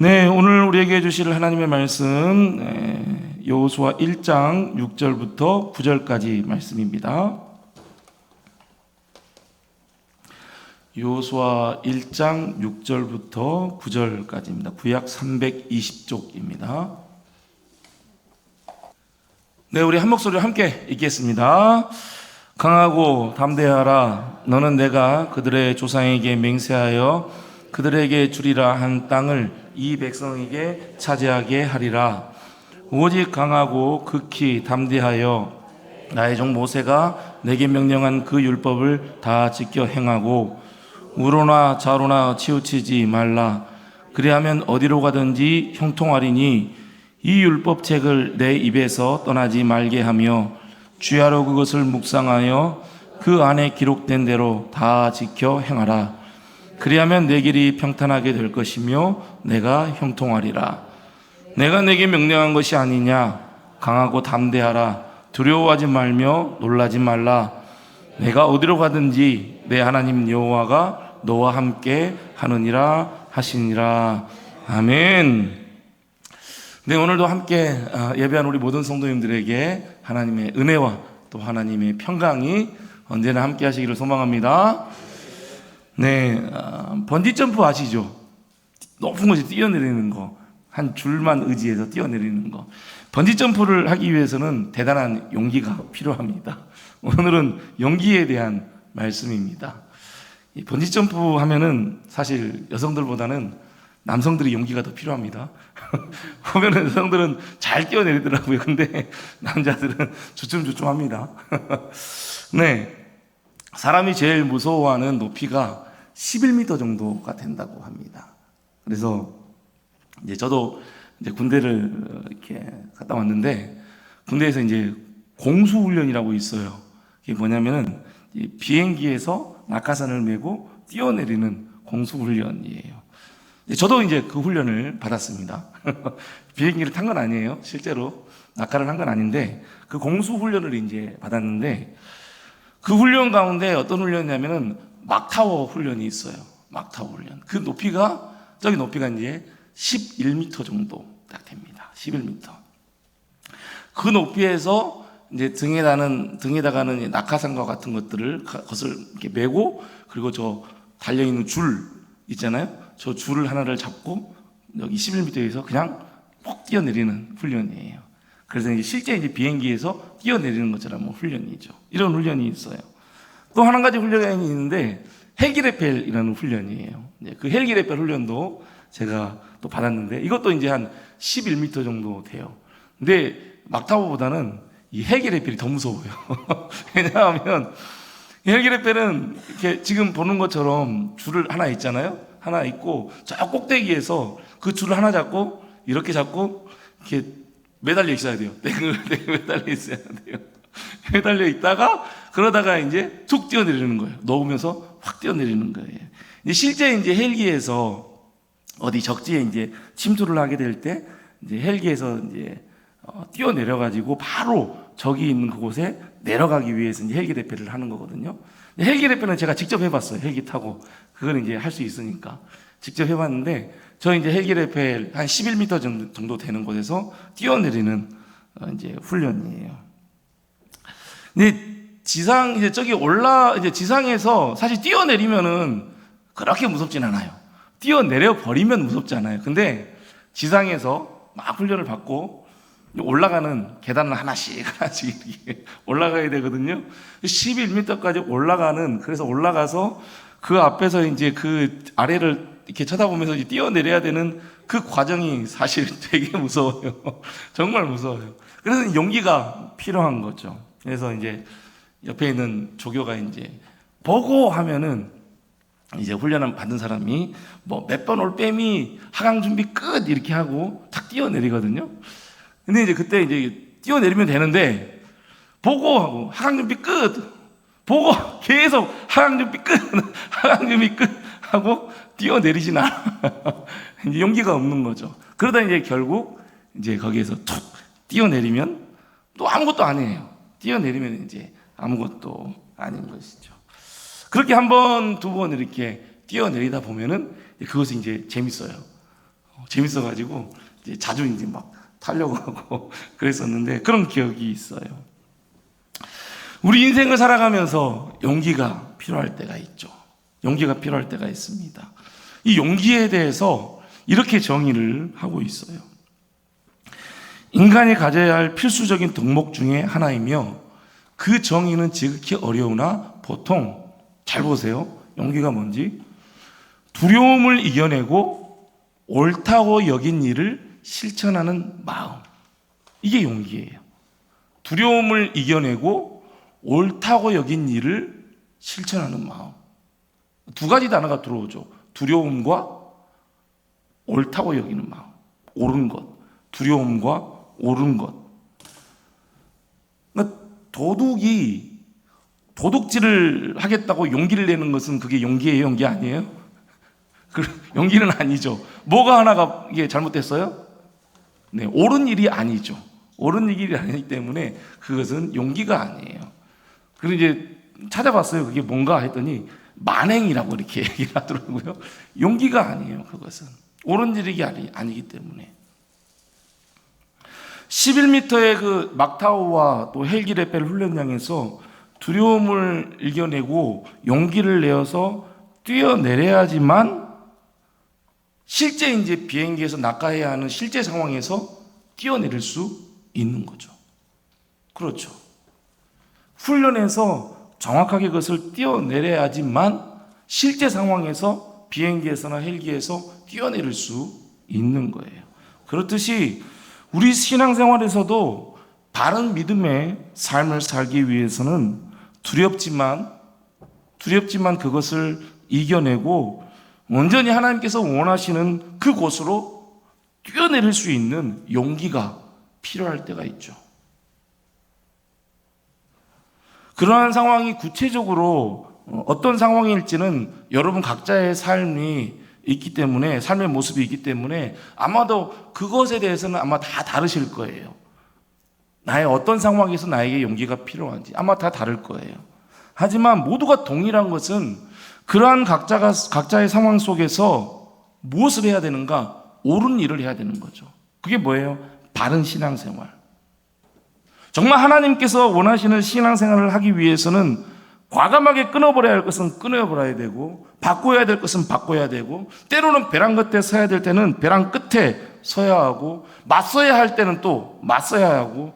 네, 오늘 우리에게 주실 하나님의 말씀 여호수아 1장 6절부터 9절까지 말씀입니다. 여호수아 1장 6절부터 9절까지입니다. 구약 320쪽입니다. 네, 우리 한 목소리로 함께 읽겠습니다. 강하고 담대하라. 너는 내가 그들의 조상에게 맹세하여 그들에게 주리라 한 땅을 이 백성에게 차지하게 하리라. 오직 강하고 극히 담대하여 나의 종 모세가 내게 명령한 그 율법을 다 지켜 행하고 우로나 좌로나 치우치지 말라. 그리하면 어디로 가든지 형통하리니 이 율법책을 내 입에서 떠나지 말게 하며 주야로 그것을 묵상하여 그 안에 기록된 대로 다 지켜 행하라. 그리하면 내 길이 평탄하게 될 것이며 내가 형통하리라. 내가 내게 명령한 것이 아니냐. 강하고 담대하라. 두려워하지 말며 놀라지 말라. 내가 어디로 가든지 내 하나님 여호와가 너와 함께 하느니라 하시니라. 아멘. 네, 오늘도 함께 예배한 우리 모든 성도님들에게 하나님의 은혜와 또 하나님의 평강이 언제나 함께 하시기를 소망합니다. 네, 번지점프 아시죠? 높은 곳에 뛰어내리는 거, 한 줄만 의지해서 뛰어내리는 거. 번지점프를 하기 위해서는 대단한 용기가 필요합니다. 오늘은 용기에 대한 말씀입니다. 이 번지점프 하면은 사실 여성들보다는 남성들이 용기가 더 필요합니다. 보면은 여성들은 잘 뛰어내리더라고요. 근데 남자들은 주춤주춤합니다. 네, 사람이 제일 무서워하는 높이가 11m 정도가 된다고 합니다. 그래서 이제 저도 이제 군대를 이렇게 갔다 왔는데 군대에서 이제 공수훈련이라고 있어요. 이게 뭐냐면은 비행기에서 낙하산을 메고 뛰어내리는 공수훈련이에요. 저도 이제 그 훈련을 받았습니다. 비행기를 탄 건 아니에요. 실제로 낙하를 한 건 아닌데 그 공수훈련을 이제 받았는데 그 훈련 가운데 어떤 훈련이냐면은 막타워 훈련이 있어요. 막타워 훈련. 그 높이가, 저기 높이가 이제 11m 정도 딱 됩니다. 11m. 그 높이에서 이제 등에다가는 낙하산과 같은 것을 이렇게 메고, 그리고 저 달려있는 줄 있잖아요. 저 줄을 하나를 잡고 여기 11m에서 그냥 폭 뛰어내리는 훈련이에요. 그래서 이제 실제 이제 비행기에서 뛰어내리는 것처럼 훈련이죠. 이런 훈련이 있어요. 또 한 가지 훈련이 있는데 헬기 레펠이라는 훈련이에요. 그 헬기 레펠 훈련도 제가 또 받았는데 이것도 이제 한 11m 정도 돼요. 근데 막타워보다는 이 헬기 레펠이 더 무서워요. 왜냐하면 헬기 레펠은 이렇게 지금 보는 것처럼 줄을 하나 있잖아요. 하나 있고 저 꼭대기에서 그 줄을 하나 잡고 이렇게 잡고 이렇게 매달려 있어야 돼요. 매달려 있어야 돼요. 매달려 있다가 그러다가 이제 툭 뛰어내리는 거예요. 넣으면서 확 뛰어내리는 거예요. 실제 이제 헬기에서 어디 적지에 이제 침투를 하게 될 때 이제 헬기에서 이제 뛰어내려 가지고 바로 저기 있는 그곳에 내려가기 위해서 이제 헬기 레펠을 하는 거거든요. 헬기 레펠은 제가 직접 해봤어요. 헬기 타고 그걸 이제 할 수 있으니까 직접 해봤는데 저 이제 헬기 레펠 한 11m 정도 되는 곳에서 뛰어내리는 이제 훈련이에요. 근데 이제 저기 이제 지상에서 사실 뛰어내리면은 그렇게 무섭진 않아요. 뛰어내려 버리면 무섭지 않아요. 근데 지상에서 막 훈련을 받고 올라가는 계단을 하나씩 이렇게 올라가야 되거든요. 11m까지 그래서 올라가서 그 앞에서 이제 그 아래를 이렇게 쳐다보면서 이제 뛰어내려야 되는 그 과정이 사실 되게 무서워요. 정말 무서워요. 그래서 용기가 필요한 거죠. 그래서 이제 옆에 있는 조교가 이제 보고 하면은 이제 훈련을 받은 사람이 뭐 몇 번 올빼미 하강 준비 끝 이렇게 하고 탁 뛰어내리거든요. 근데 이제 그때 이제 뛰어내리면 되는데 보고 하고 하강 준비 끝 보고 계속 하강 준비 끝 하강 준비 끝 하고 뛰어내리진 않아. 이제 용기가 없는 거죠. 그러다 이제 결국 이제 거기에서 툭 뛰어내리면 또 아무것도 아니에요. 뛰어내리면 이제 아무것도 아닌 것이죠. 그렇게 한 번, 두 번 이렇게 뛰어내리다 보면은 그것이 이제 재밌어요. 재밌어가지고 이제 자주 이제 막 타려고 하고 그랬었는데 그런 기억이 있어요. 우리 인생을 살아가면서 용기가 필요할 때가 있죠. 용기가 필요할 때가 있습니다. 이 용기에 대해서 이렇게 정의를 하고 있어요. 인간이 가져야 할 필수적인 덕목 중에 하나이며 그 정의는 지극히 어려우나 보통 잘 보세요. 용기가 뭔지 두려움을 이겨내고 옳다고 여긴 일을 실천하는 마음. 이게 용기예요. 두려움을 이겨내고 옳다고 여긴 일을 실천하는 마음. 두 가지 단어가 들어오죠. 두려움과 옳다고 여기는 마음. 옳은 것. 두려움과 옳은 것. 그러니까 도둑질을 하겠다고 용기를 내는 것은 그게 용기예요? 용기 아니에요? 용기는 아니죠. 뭐가 하나가 이게 잘못됐어요? 네, 옳은 일이 아니죠. 옳은 일이 아니기 때문에 그것은 용기가 아니에요. 그리고 이제 찾아봤어요. 그게 뭔가 했더니 만행이라고 이렇게 얘기를 하더라고요. 용기가 아니에요. 그것은 옳은 일이 아니기 때문에. 11m의 그 막타우와 또 헬기 레펠 훈련장에서 두려움을 이겨내고 용기를 내어서 뛰어내려야지만 실제 이제 비행기에서 낙하해야 하는 실제 상황에서 뛰어내릴 수 있는 거죠. 그렇죠. 훈련에서 정확하게 그것을 뛰어내려야지만 실제 상황에서 비행기에서나 헬기에서 뛰어내릴 수 있는 거예요. 그렇듯이 우리 신앙생활에서도 바른 믿음의 삶을 살기 위해서는 두렵지만 그것을 이겨내고 온전히 하나님께서 원하시는 그곳으로 뛰어내릴 수 있는 용기가 필요할 때가 있죠. 그러한 상황이 구체적으로 어떤 상황일지는 여러분 각자의 삶이 있기 때문에, 삶의 모습이 있기 때문에 아마도 그것에 대해서는 아마 다 다르실 거예요. 나의 어떤 상황에서 나에게 용기가 필요한지 아마 다 다를 거예요. 하지만 모두가 동일한 것은 그러한 각자의 상황 속에서 무엇을 해야 되는가? 옳은 일을 해야 되는 거죠. 그게 뭐예요? 바른 신앙생활. 정말 하나님께서 원하시는 신앙생활을 하기 위해서는 과감하게 끊어버려야 할 것은 끊어버려야 되고, 바꿔야 될 것은 바꿔야 되고, 때로는 벼랑 끝에 서야 될 때는 벼랑 끝에 서야 하고, 맞서야 할 때는 또 맞서야 하고,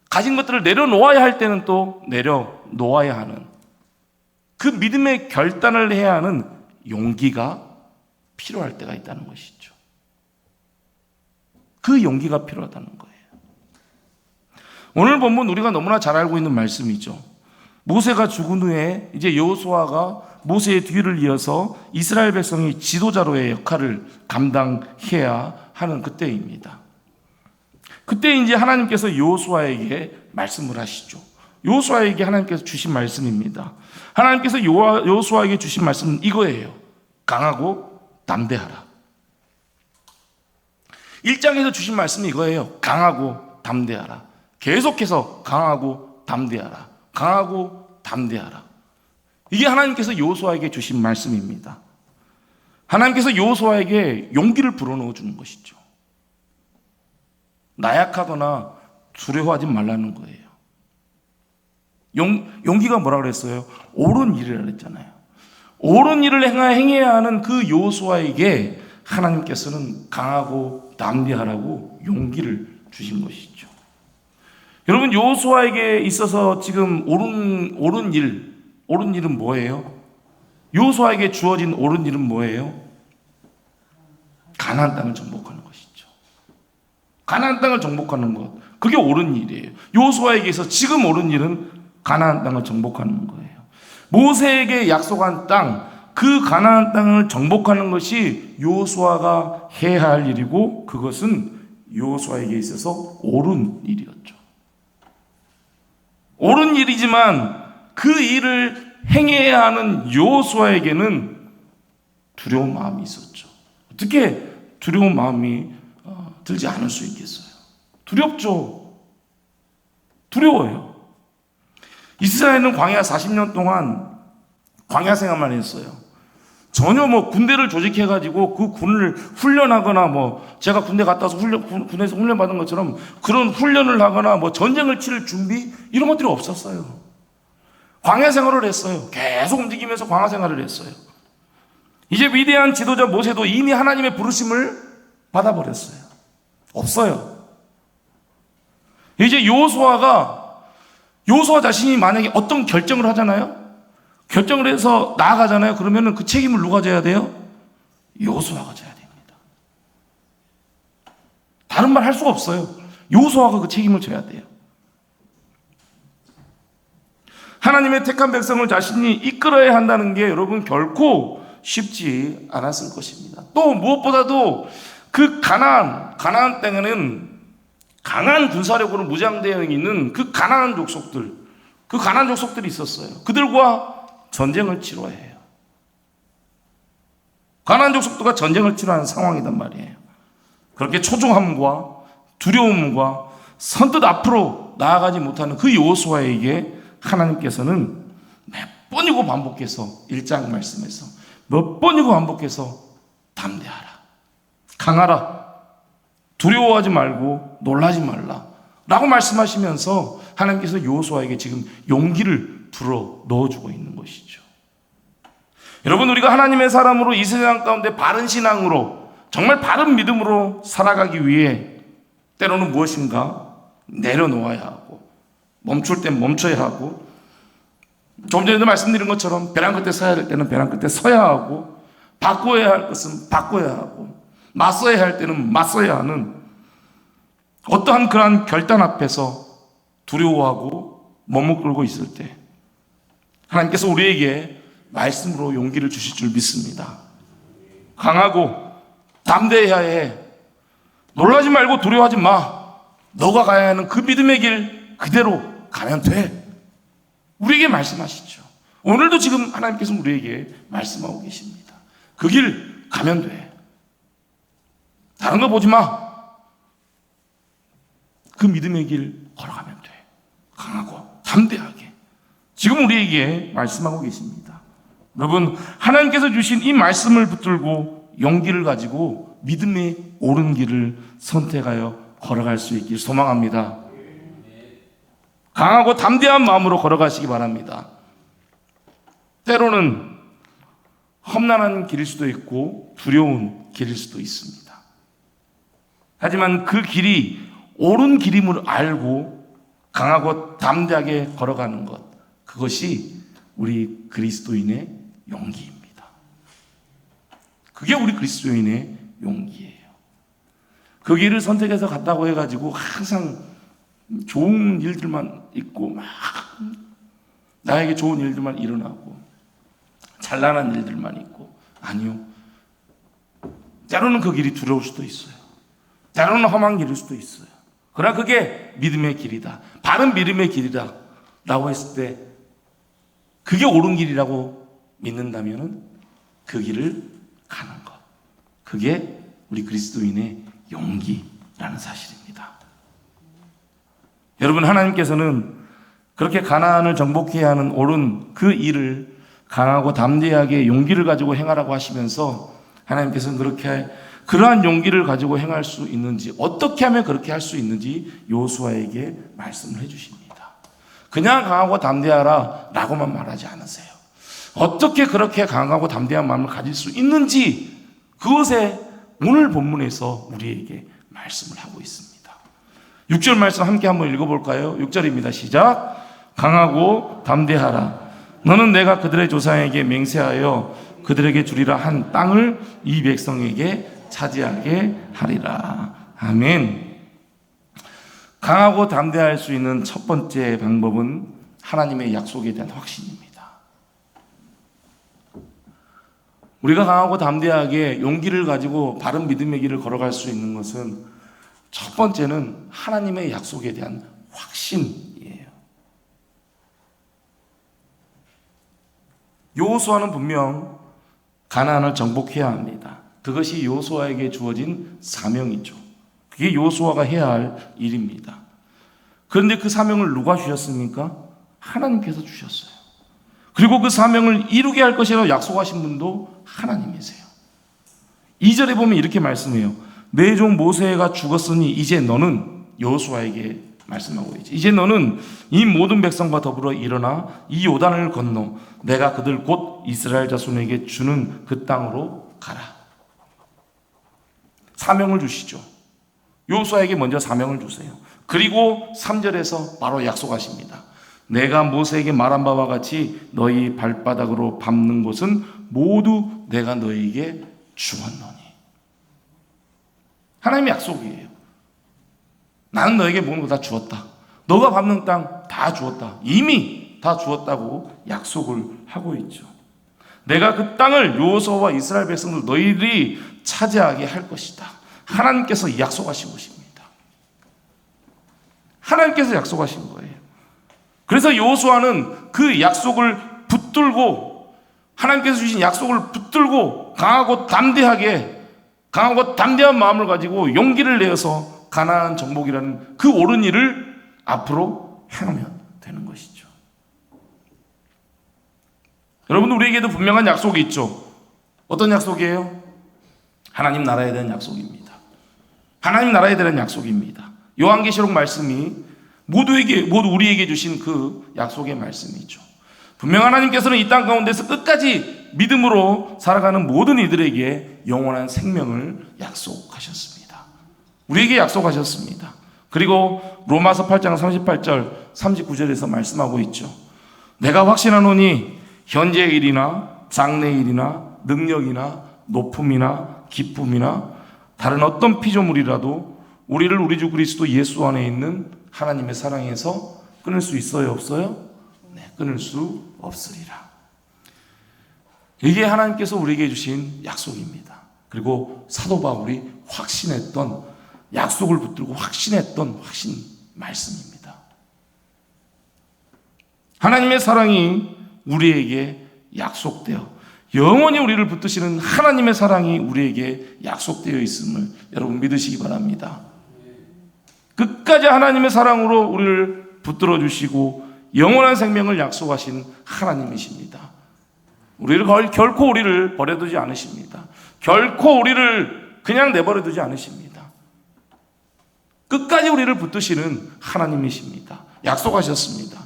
가진 것들을 내려놓아야 할 때는 또 내려놓아야 하는 그 믿음의 결단을 해야 하는 용기가 필요할 때가 있다는 것이죠. 그 용기가 필요하다는 거예요. 오늘 본문 우리가 너무나 잘 알고 있는 말씀이죠. 모세가 죽은 후에 이제 여호수아가 모세의 뒤를 이어서 이스라엘 백성이 지도자로의 역할을 감당해야 하는 그때입니다. 그때 이제 하나님께서 여호수아에게 말씀을 하시죠. 여호수아에게 하나님께서 주신 말씀입니다. 하나님께서 여호수아에게 주신 말씀은 이거예요. 강하고 담대하라. 1장에서 주신 말씀이 이거예요. 강하고 담대하라. 계속해서 강하고 담대하라. 강하고 담대하라. 이게 하나님께서 여호수아에게 주신 말씀입니다. 하나님께서 여호수아에게 용기를 불어넣어 주는 것이죠. 나약하거나 두려워하지 말라는 거예요. 용기가 뭐라 그랬어요? 옳은 일이라 그랬잖아요. 옳은 일을 행해야 하는 그 여호수아에게 하나님께서는 강하고 담대하라고 용기를 주신 것이죠. 여러분, 여호수아에게 있어서 지금 옳은 일은 뭐예요? 여호수아에게 주어진 옳은 일은 뭐예요? 가나안 땅을 정복하는 것이죠. 가나안 땅을 정복하는 것, 그게 옳은 일이에요. 여호수아에게 있어서 지금 옳은 일은 가나안 땅을 정복하는 거예요. 모세에게 약속한 땅, 그 가나안 땅을 정복하는 것이 여호수아가 해야 할 일이고, 그것은 여호수아에게 있어서 옳은 일이었죠. 옳은 일이지만 그 일을 행해야 하는 여호수아에게는 두려운 마음이 있었죠. 어떻게 두려운 마음이 들지 않을 수 있겠어요? 두렵죠. 두려워요. 이스라엘은 광야 40년 동안 광야 생활만 했어요. 전혀 군대를 조직해가지고 그 군을 훈련하거나 제가 군대 갔다 와서 군에서 훈련받은 것처럼 그런 훈련을 하거나 전쟁을 치를 준비 이런 것들이 없었어요. 광야 생활을 했어요. 계속 움직이면서 광야 생활을 했어요. 이제 위대한 지도자 모세도 이미 하나님의 부르심을 받아버렸어요. 없어요. 이제 여호수아 자신이 만약에 어떤 결정을 하잖아요. 결정을 해서 나아가잖아요. 그러면은 그 책임을 누가 져야 돼요? 여호수아가 져야 됩니다. 다른 말 할 수가 없어요. 여호수아가 그 책임을 져야 돼요. 하나님의 택한 백성을 자신이 이끌어야 한다는 게 여러분 결코 쉽지 않았을 것입니다. 또 무엇보다도 그 가나안 땅에는 강한 군사력으로 무장되어 있는 그 가나안 족속들이 있었어요. 그들과 전쟁을 치러야 해요. 가나안 족속들과 전쟁을 치러야 하는 상황이란 말이에요. 그렇게 초조함과 두려움과 선뜻 앞으로 나아가지 못하는 그 여호수아에게 하나님께서는 몇 번이고 반복해서 1장 말씀에서 몇 번이고 반복해서 담대하라, 강하라, 두려워하지 말고 놀라지 말라 라고 말씀하시면서 하나님께서 여호수아에게 지금 용기를 불어 넣어주고 있는 것이죠. 여러분, 우리가 하나님의 사람으로 이 세상 가운데 바른 신앙으로 정말 바른 믿음으로 살아가기 위해 때로는 무엇인가 내려놓아야 하고 멈출 땐 멈춰야 하고 좀 전에도 말씀드린 것처럼 벼랑 끝에 서야 할 때는 벼랑 끝에 서야 하고 바꿔야 할 것은 바꿔야 하고 맞서야 할 때는 맞서야 하는 어떠한 그러한 결단 앞에서 두려워하고 머뭇거리고 있을 때 하나님께서 우리에게 말씀으로 용기를 주실 줄 믿습니다. 강하고 담대해야 해. 놀라지 말고 두려워하지 마. 너가 가야 하는 그 믿음의 길 그대로 가면 돼. 우리에게 말씀하시죠. 오늘도 지금 하나님께서 우리에게 말씀하고 계십니다. 그 길 가면 돼. 다른 거 보지 마. 그 믿음의 길 걸어가면 돼. 강하고 담대하게. 지금 우리에게 말씀하고 계십니다. 여러분, 하나님께서 주신 이 말씀을 붙들고 용기를 가지고 믿음의 옳은 길을 선택하여 걸어갈 수 있길 소망합니다. 강하고 담대한 마음으로 걸어가시기 바랍니다. 때로는 험난한 길일 수도 있고 두려운 길일 수도 있습니다. 하지만 그 길이 옳은 길임을 알고 강하고 담대하게 걸어가는 것, 그것이 우리 그리스도인의 용기입니다. 그게 우리 그리스도인의 용기예요. 그 길을 선택해서 갔다고 해가지고 항상 좋은 일들만 있고 막 나에게 좋은 일들만 일어나고 찬란한 일들만 있고, 아니요. 때로는 그 길이 두려울 수도 있어요. 때로는 험한 길일 수도 있어요. 그러나 그게 믿음의 길이다, 바른 믿음의 길이다 라고 했을 때 그게 옳은 길이라고 믿는다면 그 길을 가는 것, 그게 우리 그리스도인의 용기라는 사실입니다. 여러분, 하나님께서는 그렇게 가나안을 정복해야 하는 옳은 그 일을 강하고 담대하게 용기를 가지고 행하라고 하시면서 하나님께서는 그러한 용기를 가지고 행할 수 있는지, 어떻게 하면 그렇게 할 수 있는지 여호수아에게 말씀을 해주십니다. 그냥 강하고 담대하라 라고만 말하지 않으세요. 어떻게 그렇게 강하고 담대한 마음을 가질 수 있는지, 그것에 오늘 본문에서 우리에게 말씀을 하고 있습니다. 6절 말씀 함께 한번 읽어볼까요? 6절입니다. 시작. 강하고 담대하라. 너는 내가 그들의 조상에게 맹세하여 그들에게 주리라 한 땅을 이 백성에게 차지하게 하리라. 아멘. 강하고 담대할 수 있는 첫 번째 방법은 하나님의 약속에 대한 확신입니다. 우리가 강하고 담대하게 용기를 가지고 바른 믿음의 길을 걸어갈 수 있는 것은 첫 번째는 하나님의 약속에 대한 확신이에요. 여호수아는 분명 가나안을 정복해야 합니다. 그것이 여호수아에게 주어진 사명이죠. 그게 여호수아가 해야 할 일입니다. 그런데 그 사명을 누가 주셨습니까? 하나님께서 주셨어요. 그리고 그 사명을 이루게 할 것이라고 약속하신 분도 하나님이세요. 2절에 보면 이렇게 말씀해요. 내 종 모세가 죽었으니 이제 너는, 여호수아에게 말씀하고 있지, 이제 너는 이 모든 백성과 더불어 일어나 이 요단을 건너 내가 그들 곧 이스라엘 자손에게 주는 그 땅으로 가라. 사명을 주시죠. 여호수아에게 먼저 사명을 주세요. 그리고 3절에서 바로 약속하십니다. 내가 모세에게 말한 바와 같이 너희 발바닥으로 밟는 곳은 모두 내가 너희에게 주었노니. 하나님의 약속이에요. 나는 너에게 모든 거 다 주었다. 너가 밟는 땅 다 주었다. 이미 다 주었다고 약속을 하고 있죠. 내가 그 땅을 여호수아와 이스라엘 백성들 너희들이 차지하게 할 것이다. 하나님께서 약속하신 것입니다. 하나님께서 약속하신 거예요. 그래서 여호수아는 그 약속을 붙들고, 하나님께서 주신 약속을 붙들고 강하고 담대한 마음을 가지고 용기를 내어서 가나안 정복이라는 그 옳은 일을 앞으로 행하면 되는 것이죠. 여러분, 우리에게도 분명한 약속이 있죠. 어떤 약속이에요? 하나님 나라에 대한 약속입니다. 하나님 나라에 대한 약속입니다. 요한계시록 말씀이 모두 우리에게 주신 그 약속의 말씀이죠. 분명 하나님께서는 이 땅 가운데서 끝까지 믿음으로 살아가는 모든 이들에게 영원한 생명을 약속하셨습니다. 우리에게 약속하셨습니다. 그리고 로마서 8장 38절 39절에서 말씀하고 있죠. 내가 확신하노니 현재의 일이나 장래의 일이나 능력이나 높음이나 기쁨이나 다른 어떤 피조물이라도 우리를 우리 주 그리스도 예수 안에 있는 하나님의 사랑에서 끊을 수 있어요, 없어요? 네, 끊을 수 없으리라. 이게 하나님께서 우리에게 주신 약속입니다. 그리고 사도 바울이 확신했던, 약속을 붙들고 확신했던 확신 말씀입니다. 하나님의 사랑이 우리에게 약속되어, 영원히 우리를 붙드시는 하나님의 사랑이 우리에게 약속되어 있음을 여러분 믿으시기 바랍니다. 끝까지 하나님의 사랑으로 우리를 붙들어 주시고 영원한 생명을 약속하신 하나님이십니다. 결코 우리를 버려두지 않으십니다. 결코 우리를 그냥 내버려두지 않으십니다. 끝까지 우리를 붙드시는 하나님이십니다. 약속하셨습니다.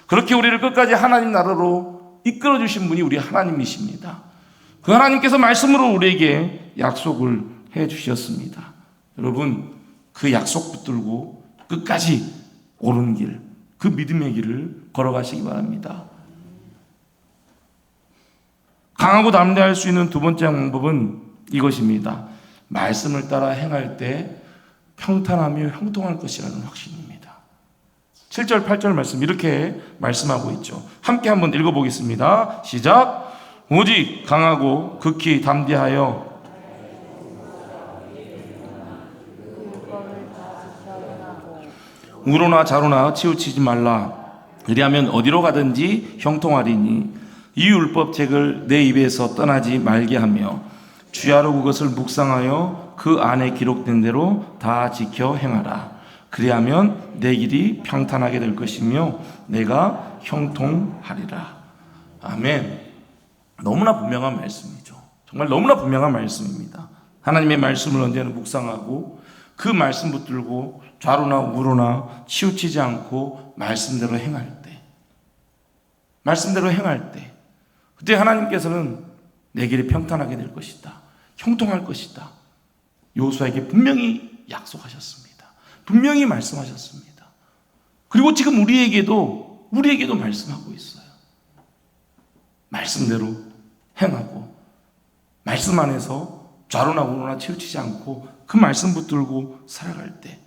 그렇게 우리를 끝까지 하나님 나라로 이끌어 주신 분이 우리 하나님이십니다. 그 하나님께서 말씀으로 우리에게 약속을 해 주셨습니다. 여러분, 그 약속 붙들고 끝까지 옳은 길, 그 믿음의 길을 걸어가시기 바랍니다. 강하고 담대할 수 있는 두 번째 방법은 이것입니다. 말씀을 따라 행할 때 평탄하며 형통할 것이라는 확신입니다. 7절 8절 말씀 이렇게 말씀하고 있죠. 함께 한번 읽어보겠습니다. 시작. 오직 강하고 극히 담대하여 우로나 좌로나 치우치지 말라. 그리하면 어디로 가든지 형통하리니 이 율법책을 내 입에서 떠나지 말게 하며 주야로 그것을 묵상하여 그 안에 기록된 대로 다 지켜 행하라. 그리하면 내 길이 평탄하게 될 것이며 내가 형통하리라. 아멘. 너무나 분명한 말씀이죠. 정말 너무나 분명한 말씀입니다. 하나님의 말씀을 언제나 묵상하고 그 말씀 붙들고 좌로나 우로나 치우치지 않고 말씀대로 행할 때 그때 하나님께서는 내 길이 평탄하게 될 것이다. 형통할 것이다. 여호수아에게 분명히 약속하셨습니다. 분명히 말씀하셨습니다. 그리고 지금 우리에게도 말씀하고 있어요. 말씀대로 행하고 말씀 안에서 좌로나 우로나 치우치지 않고 그 말씀 붙들고 살아갈 때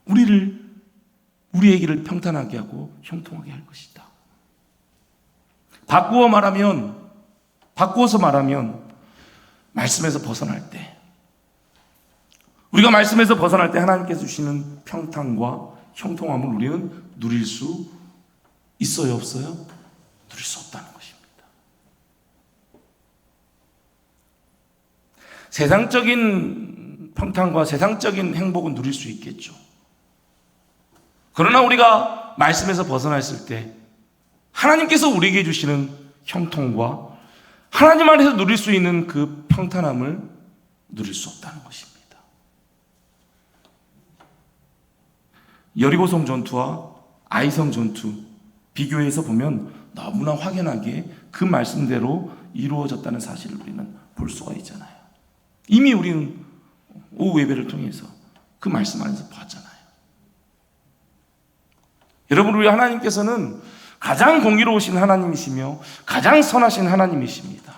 우리의 길을 평탄하게 하고 형통하게 할 것이다. 바꾸어서 말하면 말씀에서 벗어날 때, 우리가 말씀에서 벗어날 때 하나님께서 주시는 평탄과 형통함을 우리는 누릴 수 있어요, 없어요? 누릴 수 없다는 것입니다. 세상적인 평탄과 세상적인 행복은 누릴 수 있겠죠. 그러나 우리가 말씀에서 벗어났을 때 하나님께서 우리에게 주시는 형통과 하나님 안에서 누릴 수 있는 그 평탄함을 누릴 수 없다는 것입니다. 여리고성 전투와 아이성 전투 비교해서 보면 너무나 확연하게 그 말씀대로 이루어졌다는 사실을 우리는 볼 수가 있잖아요. 이미 우리는 오후 예배를 통해서 그 말씀 안에서 봤잖아요. 여러분, 우리 하나님께서는 가장 공의로우신 하나님이시며 가장 선하신 하나님이십니다.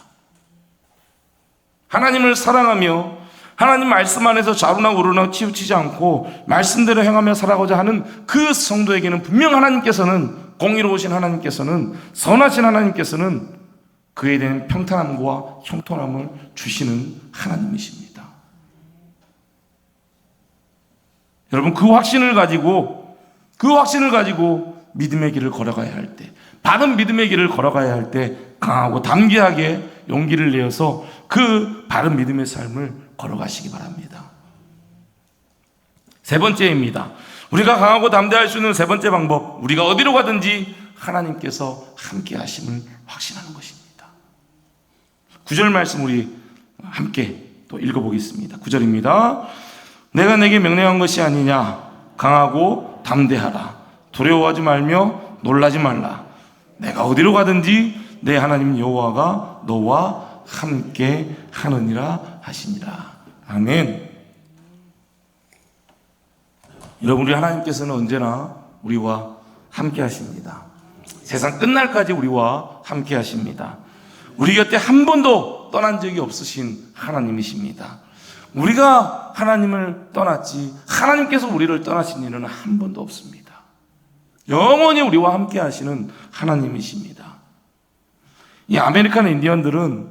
하나님을 사랑하며 하나님 말씀 안에서 좌우나 우르나 치우치지 않고 말씀대로 행하며 살아가고자 하는 그 성도에게는 분명 하나님께서는, 공의로우신 하나님께서는, 선하신 하나님께서는 그에 대한 평탄함과 형통함을 주시는 하나님이십니다. 여러분, 그 확신을 가지고 믿음의 길을 걸어가야 할 때, 바른 믿음의 길을 걸어가야 할 때 강하고 담대하게 용기를 내어서 그 바른 믿음의 삶을 걸어가시기 바랍니다. 세 번째입니다. 우리가 강하고 담대할 수 있는 세 번째 방법, 우리가 어디로 가든지 하나님께서 함께 하심을 확신하는 것입니다. 9절 말씀 우리 함께 또 읽어보겠습니다. 9절입니다. 내가 내게 명령한 것이 아니냐. 강하고 담대하라. 두려워하지 말며 놀라지 말라. 내가 어디로 가든지 내 하나님 여호와가 너와 함께 하느니라 하시니라. 아멘. 여러분, 우리 하나님께서는 언제나 우리와 함께 하십니다. 세상 끝날까지 우리와 함께 하십니다. 우리 곁에 한 번도 떠난 적이 없으신 하나님이십니다. 우리가 하나님을 떠났지 하나님께서 우리를 떠나신 일은 한 번도 없습니다. 영원히 우리와 함께 하시는 하나님이십니다. 이 아메리칸 인디언들은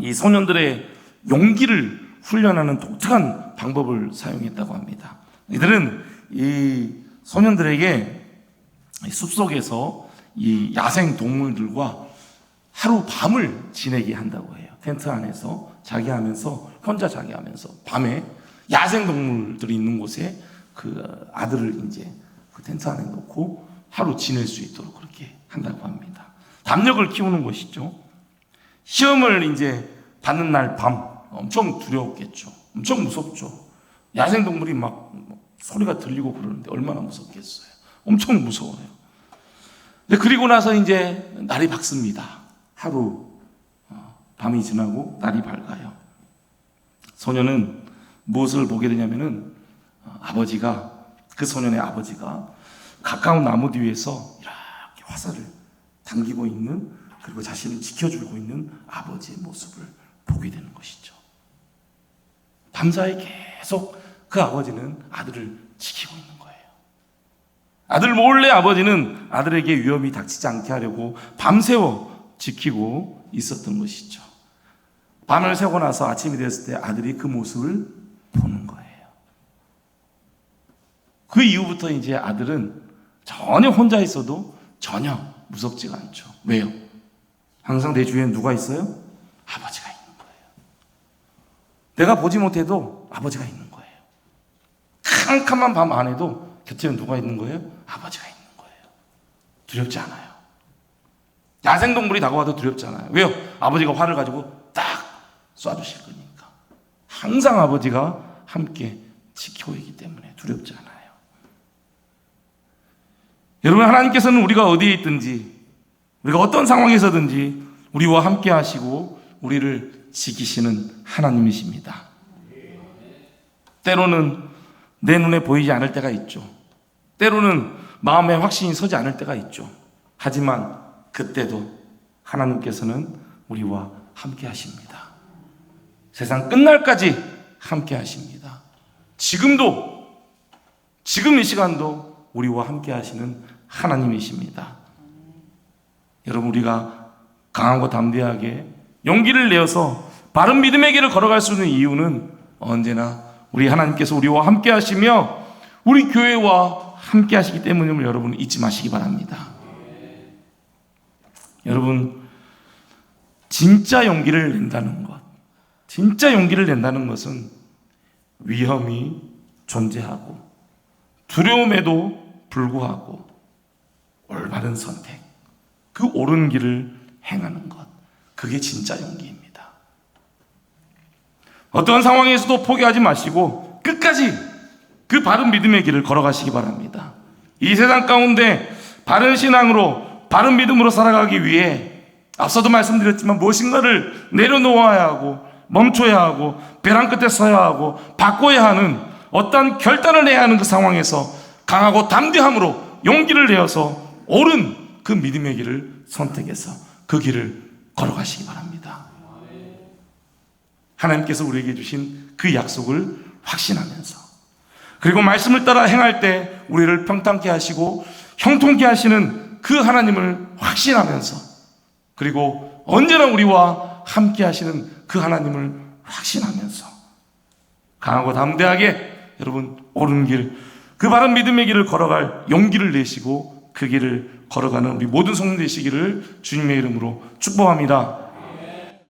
이 소년들의 용기를 훈련하는 독특한 방법을 사용했다고 합니다. 이들은 이 소년들에게 숲속에서 이 야생 동물들과 하루 밤을 지내게 한다고 해요. 텐트 안에서 혼자 자기하면서 밤에 야생 동물들이 있는 곳에 그 아들을 이제 그 텐트 안에 놓고 하루 지낼 수 있도록 그렇게 한다고 합니다. 담력을 키우는 것이죠. 시험을 이제 받는 날 밤 엄청 두려웠겠죠. 엄청 무섭죠. 야생 동물이 막 소리가 들리고 그러는데 얼마나 무섭겠어요. 엄청 무서워요. 그리고 나서 이제 날이 밝습니다. 하루 밤이 지나고 날이 밝아요. 소년은 무엇을 보게 되냐면은 그 소년의 아버지가 가까운 나무 뒤에서 이렇게 화살을 당기고 있는, 그리고 자신을 지켜주고 있는 아버지의 모습을 보게 되는 것이죠. 밤사이 계속 그 아버지는 아들을 지키고 있는 거예요. 아들 몰래 아버지는 아들에게 위험이 닥치지 않게 하려고 밤새워 지키고 있었던 것이죠. 밤을 새고 나서 아침이 됐을 때 아들이 그 모습을 보는 거예요. 그 이후부터 이제 아들은 전혀 혼자 있어도 전혀 무섭지가 않죠. 왜요? 항상 내 주위엔 누가 있어요? 아버지가 있는 거예요. 내가 보지 못해도 아버지가 있는 거예요. 캄캄한 밤 안에도 곁에는 누가 있는 거예요? 아버지가 있는 거예요. 두렵지 않아요. 야생동물이 다가와도 두렵지 않아요. 왜요? 아버지가 활을 가지고 딱 쏴주실 거니까. 항상 아버지가 함께 지켜오기 때문에 두렵지 않아요. 여러분, 하나님께서는 우리가 어디에 있든지, 우리가 어떤 상황에서든지 우리와 함께 하시고 우리를 지키시는 하나님이십니다. 때로는 내 눈에 보이지 않을 때가 있죠. 때로는 마음에 확신이 서지 않을 때가 있죠. 하지만 그때도 하나님께서는 우리와 함께 하십니다. 세상 끝날까지 함께 하십니다. 지금 이 시간도 우리와 함께 하시는 하나님이십니다. 여러분, 우리가 강하고 담대하게 용기를 내어서 바른 믿음의 길을 걸어갈 수 있는 이유는 언제나 우리 하나님께서 우리와 함께 하시며 우리 교회와 함께 하시기 때문임을 여러분 잊지 마시기 바랍니다. 여러분, 진짜 용기를 낸다는 것은 위험이 존재하고 두려움에도 불구하고 올바른 선택, 그 옳은 길을 행하는 것, 그게 진짜 용기입니다. 어떠한 상황에서도 포기하지 마시고 끝까지 그 바른 믿음의 길을 걸어가시기 바랍니다. 이 세상 가운데 바른 신앙으로, 바른 믿음으로 살아가기 위해 앞서도 말씀드렸지만 무엇인가를 내려놓아야 하고 멈춰야 하고 벼랑 끝에 서야 하고 바꿔야 하는 어떤 결단을 해야 하는 그 상황에서 강하고 담대함으로 용기를 내어서 옳은 그 믿음의 길을 선택해서 그 길을 걸어가시기 바랍니다. 하나님께서 우리에게 주신 그 약속을 확신하면서, 그리고 말씀을 따라 행할 때 우리를 평탄케 하시고 형통케 하시는 그 하나님을 확신하면서, 그리고 언제나 우리와 함께 하시는 그 하나님을 확신하면서 강하고 담대하게 여러분 옳은 길, 그 바른 믿음의 길을 걸어갈 용기를 내시고 그 길을 걸어가는 우리 모든 성도 되시기를 주님의 이름으로 축복합니다.